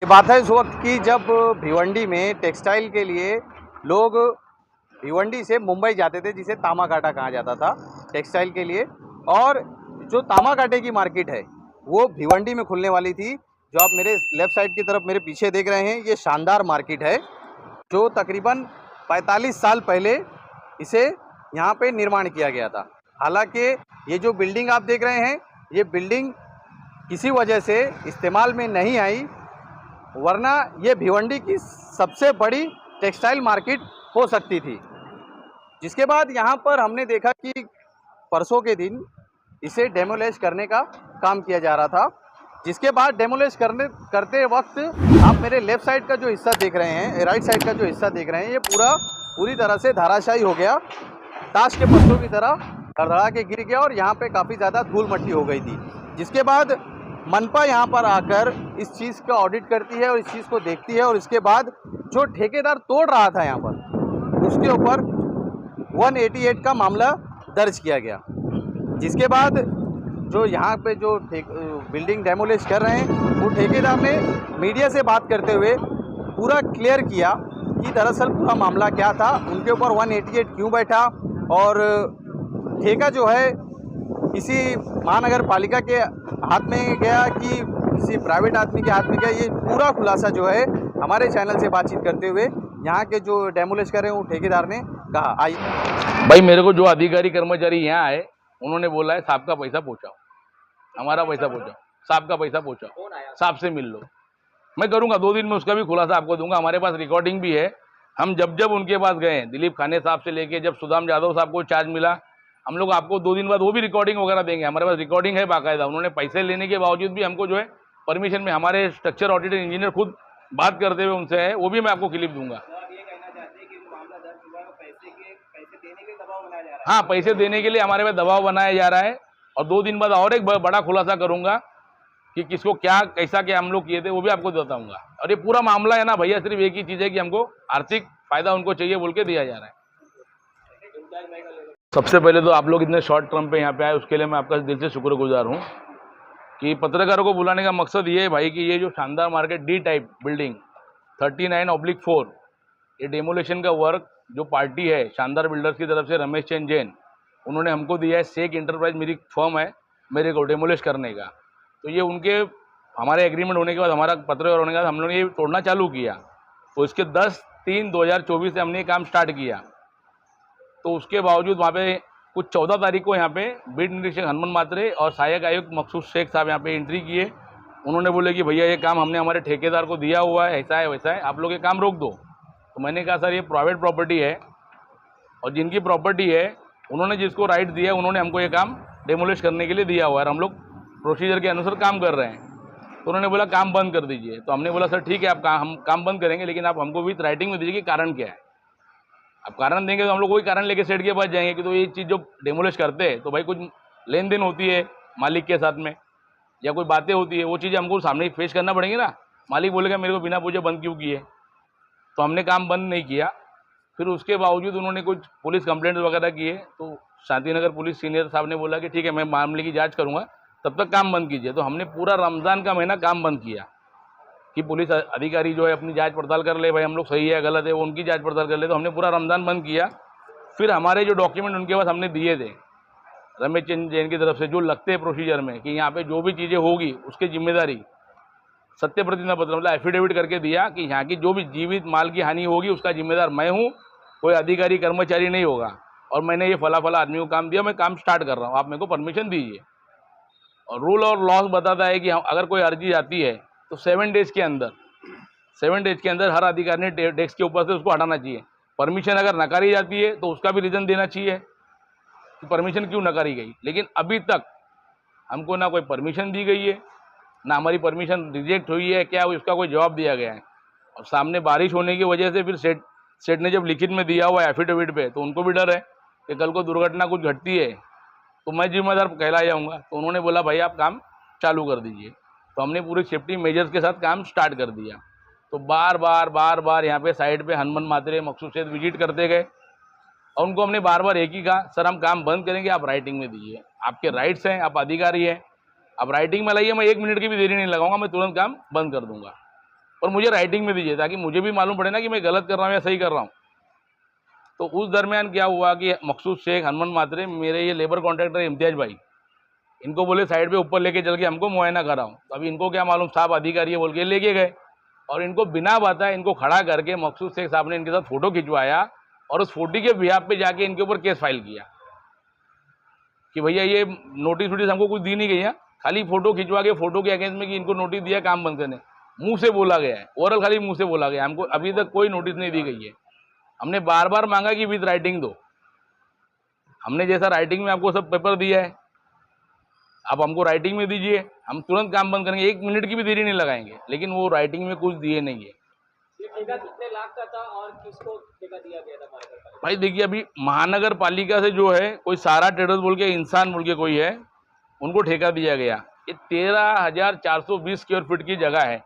ये बात है उस वक्त की जब भिवंडी में टेक्सटाइल के लिए लोग भिवंडी से मुंबई जाते थे, जिसे तामाकाटा कहा जाता था टेक्सटाइल के लिए। और जो तामाकाटे की मार्केट है वो भिवंडी में खुलने वाली थी। जो आप मेरे लेफ्ट साइड की तरफ मेरे पीछे देख रहे हैं, ये शानदार मार्केट है जो तकरीबन 45 साल पहले इसे यहाँ पे निर्माण किया गया था। हालांकि ये जो बिल्डिंग आप देख रहे हैं, ये बिल्डिंग किसी वजह से इस्तेमाल में नहीं आई, वरना ये भिवंडी की सबसे बड़ी टेक्सटाइल मार्केट हो सकती थी। जिसके बाद यहाँ पर हमने देखा कि परसों के दिन इसे डेमोलिश करने का काम किया जा रहा था। जिसके बाद डेमोलिश करते वक्त आप मेरे लेफ़्ट साइड का जो हिस्सा देख रहे हैं, राइट साइड का जो हिस्सा देख रहे हैं, ये पूरी तरह से धाराशायी हो गया, ताश के पत्तों की तरह खड़खड़ा के गिर गया और यहाँ पे काफ़ी ज़्यादा धूल मट्टी हो गई थी। जिसके बाद मनपा यहाँ पर आकर इस चीज़ का ऑडिट करती है और इस चीज़ को देखती है, और इसके बाद जो ठेकेदार तोड़ रहा था यहाँ पर, उसके ऊपर 188 का मामला दर्ज किया गया। जिसके बाद जो यहाँ पे जो बिल्डिंग डेमोलिश कर रहे हैं, वो ठेकेदार ने मीडिया से बात करते हुए पूरा क्लियर किया कि दरअसल पूरा मामला क्या था, उनके ऊपर 188 क्यों बैठा और ठेका जो है किसी महानगर पालिका के हाथ में गया कि किसी प्राइवेट आदमी के हाथ में गया। ये पूरा खुलासा जो है हमारे चैनल से बातचीत करते हुए यहाँ के जो डेमोलिश कर रहे हैं वो ठेकेदार ने कहा। आइए भाई, मेरे को जो अधिकारी कर्मचारी यहाँ आए, उन्होंने बोला है साहब का पैसा पहुँचाओ, हमारा पैसा पहुँचाओ, साहब का पैसा पहुँचाओ, साहब से मिल लो। मैं करूँगा 2 दिन में उसका भी खुलासा आपको दूंगा। हमारे पास रिकॉर्डिंग भी है। हम जब उनके पास गए, दिलीप खाने साहब से लेके जब सुदाम यादव साहब को चार्ज मिला, हम लोग आपको 2 दिन बाद वो भी रिकॉर्डिंग वगैरह देंगे। हमारे पास रिकॉर्डिंग है बाकायदा। उन्होंने पैसे लेने के बावजूद भी हमको जो है परमिशन में, हमारे स्ट्रक्चर ऑडिटर इंजीनियर खुद बात करते हुए उनसे है, वो भी मैं आपको क्लिप दूंगा। हाँ, पैसे देने के लिए हमारे पे दबाव बनाया जा रहा है। और 2 दिन बाद और एक बड़ा खुलासा करूंगा कि किसको क्या कैसा क्या हम लोग किए थे, वो भी आपको बताऊंगा। और ये पूरा मामला है ना भैया, सिर्फ एक ही चीज़ है कि हमको आर्थिक फायदा उनको चाहिए बोल के दिया जा रहा है। सबसे पहले तो आप लोग इतने शॉर्ट टर्म पे यहाँ पे आए, उसके लिए मैं आपका दिल से शुक्रगुजार हूँ। कि पत्रकारों को बुलाने का मकसद ये है भाई कि ये जो शानदार मार्केट डी टाइप बिल्डिंग 39/4, ये डेमोलेशन का वर्क जो पार्टी है शानदार बिल्डर्स की तरफ से, रमेश चंद जैन, उन्होंने हमको दिया है। सेक इंटरप्राइज मेरी फर्म है, मेरे को डेमोलिश करने का। तो ये उनके हमारे एग्रीमेंट होने के बाद, हमारा पत्र होने के बाद हम लोगों ने ये तोड़ना चालू किया। तो इसके 10/3/2024 से हमने ये काम स्टार्ट किया। तो उसके बावजूद वहाँ पे कुछ 14 तारीख को यहाँ पे बीट निरीक्षक हनुमान मात्रे और सहायक आयुक्त मकसूद शेख साहब यहाँ पे एंट्री किए। उन्होंने बोले कि भैया ये काम हमने हमारे ठेकेदार को दिया हुआ है, ऐसा है वैसा है, आप लोग ये काम रोक दो। तो मैंने कहा सर ये प्राइवेट प्रॉपर्टी है, और जिनकी प्रॉपर्टी है उन्होंने जिसको राइट दिया है, उन्होंने हमको ये काम डेमोलिश करने के लिए दिया हुआ है, और हम लोग प्रोसीजर के अनुसार काम कर रहे हैं। तो उन्होंने बोला काम बंद कर दीजिए। तो हमने बोला सर ठीक है, हम काम बंद करेंगे, लेकिन आप हमको विथ राइटिंग में दीजिए कि कारण क्या है। अब कारण देंगे तो हम लोग कोई कारण लेके सेठ के पास जाएंगे कि तो ये चीज़ जो डेमोलिश करते हैं तो भाई कुछ लेन देन होती है मालिक के साथ में, या कोई बातें होती है, वो चीज़ें हमको सामने ही फेस करना पड़ेंगी ना। मालिक बोलेगा मेरे को बिना पूछे बंद क्यों किए। तो हमने काम बंद नहीं किया। फिर उसके बावजूद उन्होंने कुछ पुलिस कंप्लेंट वगैरह किए। तो शांतिनगर पुलिस सीनियर साहब ने बोला कि ठीक है मैं मामले की जाँच करूँगा, तब तक काम बंद कीजिए। तो हमने पूरा रमज़ान का महीना काम बंद किया कि पुलिस अधिकारी जो है अपनी जांच पड़ताल कर ले, भाई हम लोग सही है गलत है वो उनकी जांच पड़ताल कर ले। तो हमने पूरा रमज़ान बंद किया। फिर हमारे जो डॉक्यूमेंट उनके पास हमने दिए थे रमेश चंद जैन की तरफ से, जो लगते हैं प्रोसीजर में कि यहाँ पे जो भी चीज़ें होगी उसकी जिम्मेदारी, सत्य प्रतिज्ञा पत्र मतलब एफिडेविट करके दिया कि यहाँ की जो भी जीवित माल की हानि होगी उसका जिम्मेदार मैं हूँ, कोई अधिकारी कर्मचारी नहीं होगा। और मैंने ये फला आदमी को काम दिया, मैं काम स्टार्ट कर रहा हूँ, आप मेरे को परमिशन दीजिए। और रूल और लॉज बताता है कि अगर कोई अर्जी आती है तो 7 डेज़ के अंदर हर अधिकारी ने डेस्क के ऊपर से उसको हटाना चाहिए। परमिशन अगर नकारी जाती है तो उसका भी रीज़न देना चाहिए कि परमिशन क्यों नकारी गई। लेकिन अभी तक हमको ना कोई परमिशन दी गई है, ना हमारी परमिशन रिजेक्ट हुई है क्या, उसका कोई जवाब दिया गया है। और सामने बारिश होने की वजह से फिर सेठ ने जब लिखित में दिया हुआ है एफिडेविट पे, तो उनको भी डर है कि कल को दुर्घटना कुछ घटती है तो मैं जिम्मेदार कहला जाऊँगा। तो उन्होंने बोला भाई आप काम चालू कर दीजिए। तो हमने पूरे सेफ्टी मेजर्स के साथ काम स्टार्ट कर दिया। तो बार बार यहाँ पे साइड पे हनुमान मात्रे मकसूद से विजिट करते गए, और उनको हमने बार बार एक ही कहा सर हम काम बंद करेंगे, आप राइटिंग में दीजिए, आपके राइट्स हैं, आप अधिकारी हैं, आप राइटिंग में लाइए, मैं 1 मिनट की भी देरी नहीं लगाऊंगा, मैं तुरंत काम बंद कर दूंगा। और मुझे राइटिंग में दीजिए ताकि मुझे भी मालूम पड़े ना कि मैं गलत कर रहा हूँ या सही कर रहा हूँ। तो उस दरमियान क्या हुआ कि मकसूद शेख, हनुमान मात्रे, मेरे ये लेबर कॉन्ट्रैक्टर इम्तियाज भाई, इनको बोले साइड पे ऊपर लेके चल के हमको मुआयना कराओ। तो अभी इनको क्या मालूम साहब अधिकारी है बोल के लेके गए, और इनको बिना बताए इनको खड़ा करके मकसूद शेख साहब ने इनके साथ फोटो खिंचवाया और उस फोटो के बिहाफ पे जाके इनके ऊपर केस फाइल किया कि भैया ये नोटिस वोटिस हमको कुछ दी नहीं गई है, खाली फोटो खिंचवा के फोटो के अगेंस्ट में कि इनको नोटिस दिया काम बंद करने, मुंह से बोला गया है, ओरल खाली मुंह से बोला गया, हमको अभी तक कोई नोटिस नहीं दी गई है। हमने बार बार मांगा कि विद राइटिंग दो, हमने जैसा राइटिंग में आपको सब पेपर दिया है, आप हमको राइटिंग में दीजिए, हम तुरंत काम बंद करेंगे, 1 मिनट की भी देरी नहीं लगाएंगे। लेकिन वो राइटिंग में कुछ दिए नहीं है। ये ठेका कितने लाख का था और किसको ठेका दिया गया था महानगर पालिका? भाई देखिए, अभी महानगर पालिका से जो है कोई सारा ट्रेडर्स बोल के इंसान बोल के कोई है, उनको ठेका दिया गया। ये 13,420 स्क्वायर फीट की जगह है।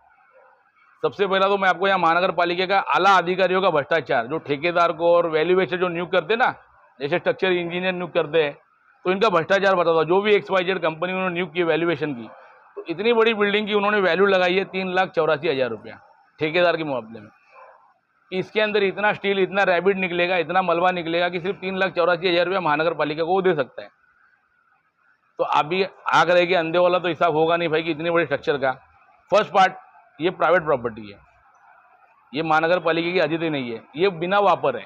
सबसे पहला तो मैं आपको यहाँ महानगर पालिका का आला अधिकारियों का भ्रष्टाचार, जो ठेकेदार को और वैल्यूएशन जो नियुक्त करते ना, जैसे स्ट्रक्चर इंजीनियर नियुक्त करते हैं, तो इनका भ्रष्टाचार बताता था। जो भी XYZ कंपनी उन्होंने नियुक्त की वैल्यूएशन की, तो इतनी बड़ी बिल्डिंग की उन्होंने वैल्यू लगाई है 3,84,000 रुपया ठेकेदार के मुकाबले में, कि इसके अंदर इतना स्टील, इतना रैबिड निकलेगा, इतना मलबा निकलेगा कि सिर्फ 3,84,000 रुपया महानगर पालिका को वो दे सकता है। तो अभी आग रहेगी अंधे वाला तो हिसाब होगा नहीं भाई कि इतने बड़े स्ट्रक्चर का। फर्स्ट पार्ट, ये प्राइवेट प्रॉपर्टी है, ये महानगर पालिका की अजीत ही नहीं है, ये बिना वापर है।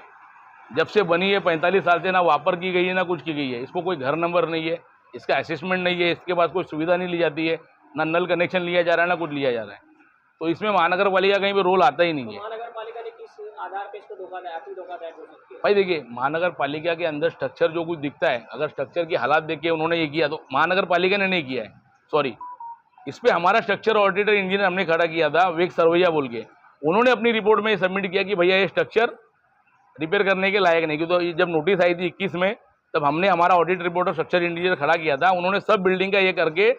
जब से बनी है 45 साल से ना वापर की गई है ना कुछ की गई है। इसको कोई घर नंबर नहीं है, इसका असेसमेंट नहीं है, इसके पास कोई सुविधा नहीं ली जाती है, ना नल कनेक्शन लिया जा रहा है ना कुछ लिया जा रहा है। तो इसमें महानगर पालिका कहीं पे रोल आता ही नहीं है। महानगर पालिका ने किस आधार पे इसको धोखाधड़ी, आपकी धोखाधड़ी हो सकती है? भाई देखिए, महानगर पालिका के अंदर स्ट्रक्चर जो कुछ दिखता है, अगर स्ट्रक्चर की हालात देख के उन्होंने ये किया तो महानगर पालिका ने नहीं किया है, सॉरी। इस पर हमारा स्ट्रक्चर ऑडिटर इंजीनियर हमने खड़ा किया था, विवेक सरवैया बोल के, उन्होंने अपनी रिपोर्ट में सबमिट किया कि भैया ये स्ट्रक्चर रिपेयर करने के लायक नहीं। क्योंकि तो जब नोटिस आई थी 21 में, तब हमने हमारा ऑडिट रिपोर्ट और स्ट्रक्चर इंजीनियर खड़ा किया था। उन्होंने सब बिल्डिंग का ये करके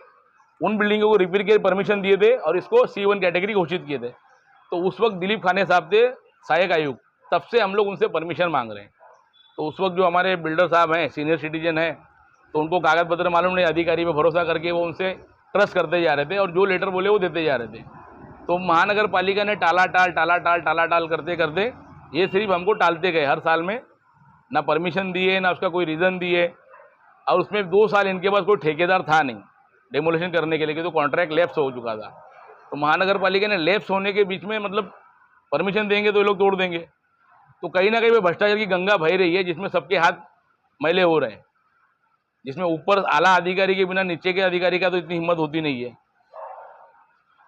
उन बिल्डिंगों को रिपेयर के परमिशन दिए थे और इसको C1 कैटेगरी घोषित किए थे। तो उस वक्त दिलीप खाने साहब थे सहायक आयुक्त, तब से हम लोग उनसे परमिशन मांग रहे हैं। तो उस वक्त जो हमारे बिल्डर साहब हैं, सीनियर सिटीजन हैं, तो उनको कागज पत्र मालूम नहीं, अधिकारी पे भरोसा करके वो उनसे ट्रस्ट करते जा रहे थे और जो लेटर बोले वो देते जा रहे थे। तो महानगर पालिका ने टाला करते करते ये सिर्फ हमको टालते गए, हर साल में ना परमिशन दिए ना उसका कोई रीज़न दिए। और उसमें 2 साल इनके पास कोई ठेकेदार था नहीं डेमोलिशन करने के लिए, तो कॉन्ट्रैक्ट लैप्स हो चुका था। तो महानगर पालिका ने लैप्स होने के बीच में मतलब परमिशन देंगे तो ये लोग तोड़ देंगे। तो कहीं ना कहीं वो भ्रष्टाचार की गंगा बह रही है, जिसमें सबके हाथ मैले हो रहे हैं, जिसमें ऊपर आला अधिकारी के बिना नीचे के अधिकारी का तो इतनी हिम्मत होती नहीं है।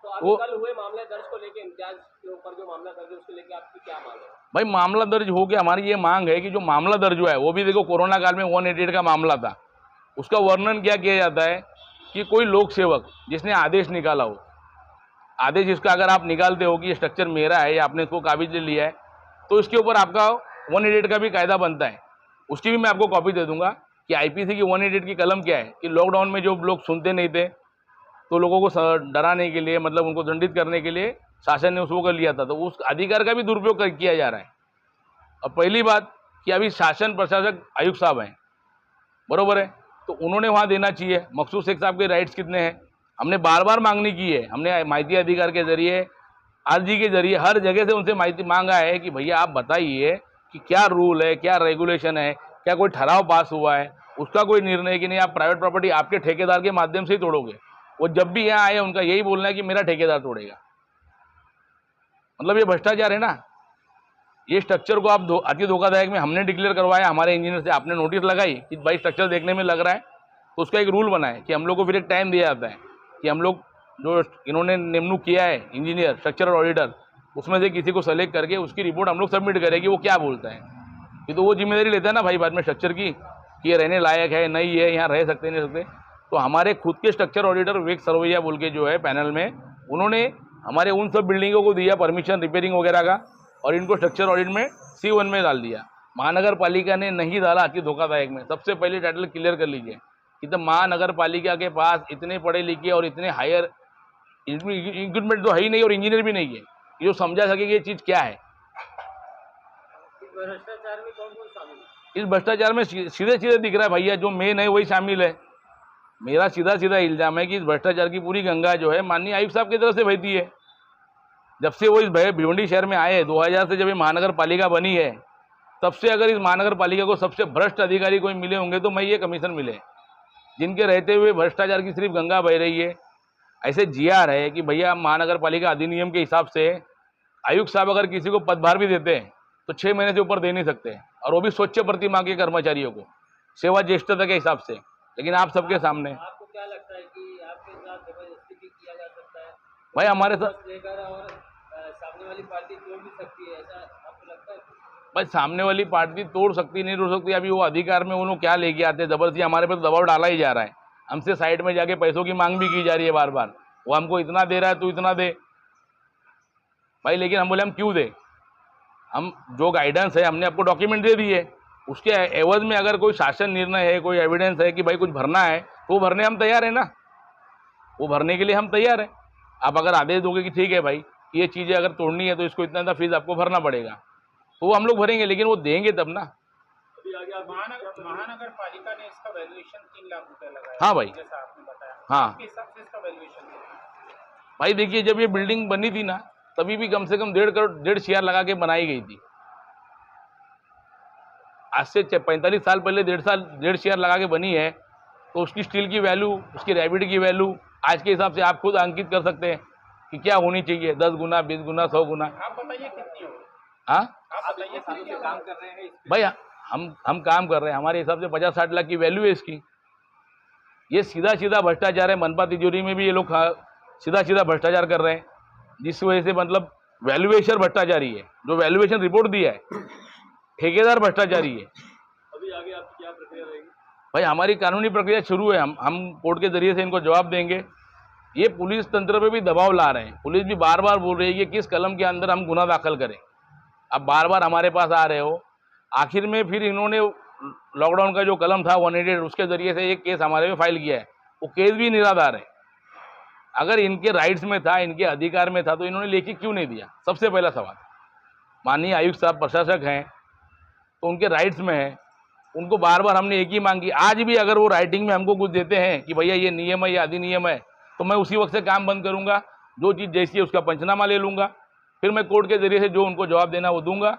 तो अभी कल हुए मामले दर्ज को लेके, इम्तियाज के ऊपर जो मामला दर्ज है उसको लेके आपकी क्या मांग है? भाई मामला दर्ज हो गया, हमारी ये मांग है कि जो मामला दर्ज हुआ है वो भी देखो कोरोना काल में 188 का मामला था, उसका वर्णन क्या किया जाता है कि कोई लोक सेवक जिसने आदेश निकाला हो, आदेश इसका अगर आप निकालते हो कि ये स्ट्रक्चर मेरा है या आपने इसको काबिज ले लिया है, तो इसके ऊपर आपका 188 का भी कायदा बनता है। उसकी भी मैं आपको कॉपी दे दूंगा कि IPC की 188 की कलम क्या है कि लॉकडाउन में जो लोग सुनते नहीं थे तो लोगों को डराने के लिए, मतलब उनको दंडित करने के लिए शासन ने उसको कर लिया था। तो उस अधिकार का भी दुरुपयोग किया जा रहा है। और पहली बात कि अभी शासन प्रशासक आयुक्त साहब हैं, बरोबर है, तो उन्होंने वहाँ देना चाहिए। मकसूद शेख साहब के राइट्स कितने हैं, हमने बार बार मांगनी की है। हमने माहिती अधिकार के जरिए, अर्जी के जरिए हर जगह से उनसे माहिती मांगा है कि भैया आप बताइए कि क्या रूल है, क्या रेगुलेशन है, क्या कोई ठराव पास हुआ है, उसका कोई निर्णय कि नहीं आप प्राइवेट प्रॉपर्टी आपके ठेकेदार के माध्यम से ही तोड़ोगे। वो जब भी यहाँ आए उनका यही बोलना है कि मेरा ठेकेदार तोड़ेगा। मतलब ये भ्रष्टाचार है ना। ये स्ट्रक्चर को आप अति धोखादायक में हमने डिक्लेयर करवाया, हमारे इंजीनियर से आपने नोटिस लगाई कि भाई स्ट्रक्चर देखने में लग रहा है, तो उसका एक रूल बना है कि हम लोग को फिर एक टाइम दिया जाता है कि हम लोग जो इन्होंने निमणूक किया है इंजीनियर, स्ट्रक्चरल ऑडिटर, उसमें से किसी को सेलेक्ट करके उसकी रिपोर्ट हम लोग सबमिट करें कि वो क्या बोलता है। कि तो वो जिम्मेदारी लेता है ना भाई बाद में स्ट्रक्चर की कि ये रहने लायक है नहीं है, यहाँ रह सकते नहीं सकते। तो हमारे खुद के स्ट्रक्चर ऑडिटर विवेक सरवैया बोल के जो है पैनल में, उन्होंने हमारे उन सब बिल्डिंगों को दिया परमिशन रिपेयरिंग वगैरह का, और इनको स्ट्रक्चर ऑडिट में C1 में डाल दिया। महानगर पालिका ने नहीं डाला अति धोखादायक में। सबसे पहले टाइटल क्लियर कर लीजिए कि तो महानगर पालिका के पास इतने पढ़े लिखे और इतने हायर इक्विपमेंट तो है ही नहीं और इंजीनियर भी नहीं है जो समझा सके कि ये चीज़ क्या है। भ्रष्टाचार में कौन कौन शामिल है? इस भ्रष्टाचार में सीधे सीधे दिख रहा है भैया, जो मेन है वही शामिल है। मेरा सीधा सीधा इल्जाम है कि इस भ्रष्टाचार की पूरी गंगा जो है माननीय आयुक्त साहब की तरफ से बहती है। जब से वो इस भिवंडी शहर में आए 2000 से जब ये महानगर पालिका बनी है, तब से अगर इस महानगर पालिका को सबसे भ्रष्ट अधिकारी कोई मिले होंगे तो मैं ये कमीशन मिले, जिनके रहते हुए भ्रष्टाचार की सिर्फ गंगा बह रही है। ऐसे जीआर है कि भैया महानगर पालिका अधिनियम के हिसाब से आयुक्त साहब अगर किसी को पदभार भी देते हैं तो 6 महीने से ऊपर दे नहीं सकते, और वो भी स्वच्छ प्रतिमा के कर्मचारियों को सेवा ज्येष्ठता के हिसाब से। लेकिन आप सबके सामने आपको क्या लगता है कि आपके साथ जबरदस्ती भी किया जा सकता है भाई, हमारे साथ लेकर, और सामने वाली पार्टी तोड़ भी सकती है, ऐसा आपको लगता है? भाई सामने वाली पार्टी तोड़ सकती नहीं तोड़ सकती, अभी वो अधिकार में वो लोग क्या लेके आते हैं, जबरदस्ती हमारे पे तो दबाव डाला ही जा रहा है। हमसे साइड में जाके पैसों की मांग भी की जा रही है बार बार, वो हमको इतना दे रहा है तो इतना दे भाई। लेकिन हम बोले हम क्यों दे, हम जो गाइडेंस है हमने आपको डॉक्यूमेंट दे दिए, उसके एवज में अगर कोई शासन निर्णय है, कोई एविडेंस है कि भाई कुछ भरना है तो वो भरने हम तैयार है ना, वो भरने के लिए हम तैयार हैं। आप अगर आदेश दोगे कि ठीक है भाई ये चीज़ें अगर तोड़नी है तो इसको इतना फीस आपको भरना पड़ेगा, तो वो हम लोग भरेंगे, लेकिन वो देंगे तब ना। अभी आगे आप महानगर पालिका ने इसका वैल्यूएशन 3 लाख रुपए लगाया। हाँ भाई, जैसा आपने बताया, हाँ आपके हिसाब से इसका वैल्यूएशन भाई देखिए, जब ये बिल्डिंग बनी थी ना तभी भी कम से कम 1.5 CR लगा के बनाई गई थी। आज से 45 साल पहले 1.5 CR लगा के बनी है, तो उसकी स्टील की वैल्यू, उसकी रैबिट की वैल्यू आज के हिसाब से आप खुद अंकित कर सकते हैं कि क्या होनी चाहिए, 10 गुना, 20 गुना, 100 गुना। आप बताइए कितनी होगी? हाँ आप बताइए कितनी काम कर रहे हैं भाई, हम काम कर रहे हैं, हमारे हिसाब से 50-60 लाख की वैल्यू है इसकी। ये सीधा सीधा भ्रष्टाचार है, मनपा तिजोरी में भी ये लोग सीधा सीधा भ्रष्टाचार कर रहे हैं, जिस वजह से मतलब वैल्यूएशन भ्रष्टाचारी है, जो वैल्यूएशन रिपोर्ट दिया है ठेकेदार भ्रष्टाचारी है। अभी आगे आपकी क्या प्रक्रिया रहेगी? भाई हमारी कानूनी प्रक्रिया शुरू है, हम कोर्ट के जरिए से इनको जवाब देंगे। ये पुलिस तंत्र पे भी दबाव ला रहे हैं, पुलिस भी बार बार बोल रही है कि किस कलम के अंदर हम गुना दाखिल करें। अब बार बार हमारे पास आ रहे हो, आखिर में फिर इन्होंने लॉकडाउन का जो कलम था 188 उसके जरिए से एक केस हमारे पे फाइल किया है, वो केस भी निराधार है। अगर इनके राइट्स में था, इनके अधिकार में था, तो इन्होंने लेखी क्यों नहीं दिया? सबसे पहला सवाल। माननीय आयुक्त साहब प्रशासक हैं तो उनके राइट्स में है, उनको बार बार हमने एक ही मांगी। आज भी अगर वो राइटिंग में हमको कुछ देते हैं कि भैया ये नियम है, ये अधिनियम है, तो मैं उसी वक्त से काम बंद करूंगा, जो चीज़ जैसी है उसका पंचनामा ले लूंगा, फिर मैं कोर्ट के जरिए से जो उनको जवाब देना वो दूंगा,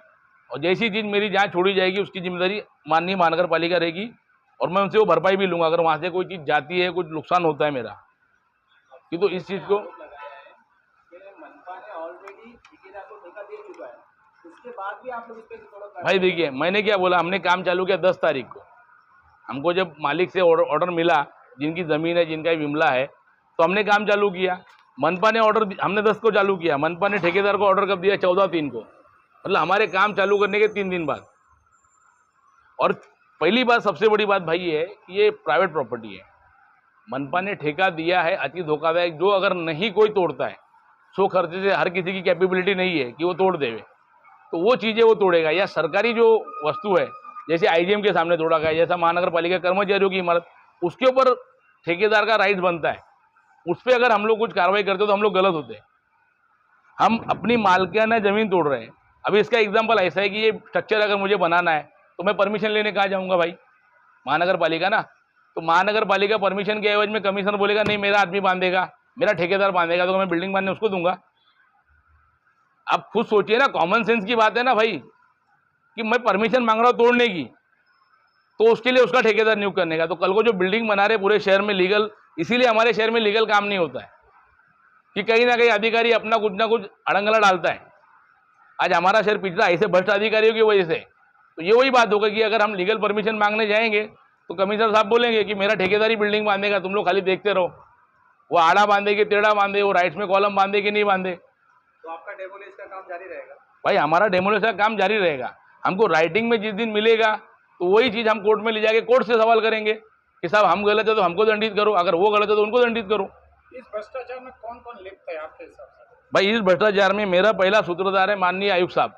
और जैसी चीज़ मेरी जहाँ छोड़ी जाएगी उसकी जिम्मेदारी माननीय महानगर पालिका रहेगी, और मैं उनसे वो भरपाई भी लूंगा अगर वहाँ से कोई चीज़ जाती है, कुछ नुकसान होता है मेरा। कि तो इस चीज़ को मनपा ने ऑलरेडी ठेकेदार को ठेका दे चुका है, उसके बाद भी आप लोग इस पे भाई देखिए, मैंने क्या बोला, हमने काम चालू किया 10 तारीख को। हमको जब मालिक से ऑर्डर मिला, जिनकी ज़मीन है, जिनका विमला है, तो हमने काम चालू किया। मनपा ने ऑर्डर, हमने 10 को चालू किया, मनपा ने ठेकेदार को ऑर्डर कब दिया? 14/3 को, मतलब हमारे काम चालू करने के 3 दिन बाद। और पहली बात, सबसे बड़ी बात भाई ये है कि ये प्राइवेट प्रॉपर्टी है, मनपा ने ठेका दिया है अति धोखादायक। जो अगर नहीं कोई तोड़ता है, सो खर्चे से, हर किसी की कैपेबिलिटी नहीं है कि वो तोड़ देवे, तो वो चीज़ें वो तोड़ेगा। या सरकारी जो वस्तु है, जैसे IGM के सामने तोड़ा गया, जैसा महानगर पालिका कर्मचारियों की इमारत, उसके ऊपर ठेकेदार का राइट बनता है, उस पर अगर हम लोग कुछ कार्रवाई करते हो तो हम लोग गलत होते हैं। हम अपनी मालिकाना जमीन तोड़ रहे हैं। अभी इसका एग्जाम्पल ऐसा है कि ये स्ट्रक्चर अगर मुझे बनाना है तो मैं परमिशन लेने कहाँ जाऊँगा भाई? महानगर पालिका ना। तो महानगर पालिका परमिशन के एवज में कमिश्नर बोलेगा नहीं मेरा आदमी बांधेगा, मेरा ठेकेदार बांधेगा, तो मैं बिल्डिंग बांधने उसको दूंगा। आप खुद सोचिए ना, कॉमन सेंस की बात है ना भाई, कि मैं परमिशन मांग रहा हूँ तोड़ने की, तो उसके लिए उसका ठेकेदार नियुक्त करने का। तो कल को जो बिल्डिंग बना रहे पूरे शहर में लीगल, इसीलिए हमारे शहर में लीगल काम नहीं होता है कि कहीं ना कहीं अधिकारी अपना कुछ ना कुछ अड़ंगला डालता है। आज हमारा शहर पिछड़ा ऐसे भ्रष्ट अधिकारियों की वजह से। तो ये वही बात होगा कि अगर हम लीगल परमिशन मांगने जाएंगे तो कमिश्नर साहब बोलेंगे कि मेरा ठेकेदारी बिल्डिंग बांधेगा, तुम लोग खाली देखते रहो। वो आड़ा बांधे कि टेढ़ा बांधे, वो राइट्स में कॉलम बांधे कि नहीं बांधे। तो आपका डेमोलिश का काम जारी रहेगा? भाई हमारा डेमोलिश का काम जारी रहेगा। हमको राइटिंग में जिस दिन मिलेगा तो वही चीज़ हम कोर्ट में ले जाके कोर्ट से सवाल करेंगे कि साहब हम गलत है तो हमको दंडित करो, अगर वो गलत है तो उनको दंडित करो। इस भ्रष्टाचार में कौन कौन लिप्त है आपके हिसाब से? भाई इस भ्रष्टाचार में मेरा पहला सूत्रधार है माननीय आयुक्त साहब।